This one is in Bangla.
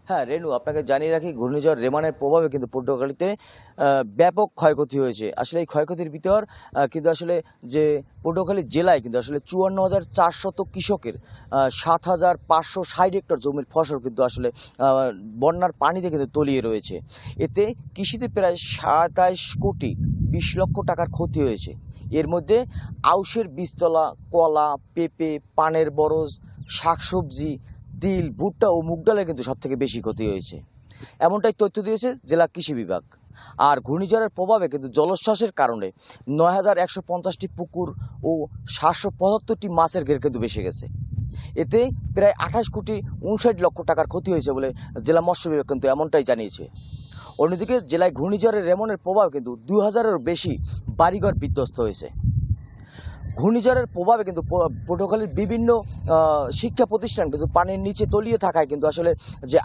হ্যাঁ, রেনু, আপনাকে জানিয়ে রাখি, ঘূর্ণিঝড় রেমানের প্রভাবে কিন্তু পটুয়াখালীতে ব্যাপক ক্ষয়ক্ষতি হয়েছে। আসলে এই ক্ষয়ক্ষতির ভিতর কিন্তু আসলে যে পটুয়াখালী জেলায় কিন্তু আসলে ৫৪,৪০০ কৃষকের ৭,৫৬০ হেক্টর জমির ফসল কিন্তু আসলে বন্যার পানিতে কিন্তু তলিয়ে রয়েছে। এতে কৃষিতে প্রায় ২৭,২০,০০,০০০ টাকার ক্ষতি হয়েছে। এর মধ্যে আউশের বীজতলা, কলা, পেঁপে, পানের বরজ, শাকসবজি, তিল, ভুট্টা ও মুগ ডালের কিন্তু সবথেকে বেশি ক্ষতি হয়েছে। এমনটাই তথ্য দিয়েছে জেলা কৃষি বিভাগ। আর ঘূর্ণিঝড়ের প্রভাবে কিন্তু জলোচ্ছ্বাসের কারণে ৯,১৫০টি পুকুর ও ৭৭৫টি মাছের ঘের কিন্তু ভেসে গেছে। এতে প্রায় ২৮,৫৯,০০,০০০ টাকার ক্ষতি হয়েছে বলে জেলা মৎস্য বিভাগ কিন্তু এমনটাই জানিয়েছে। অন্যদিকে জেলায় ঘূর্ণিঝড়ের রেমনের প্রভাবে কিন্তু ২,০০০-এরও বেশি বাড়িঘর বিধ্বস্ত হয়েছে। ঘূর্ণিঝড়ের প্রভাবে কিন্তু পটুয়াখালীর বিভিন্ন শিক্ষা প্রতিষ্ঠান কিন্তু পানির নিচে তলিয়ে থাকায় কিন্তু আসলে যে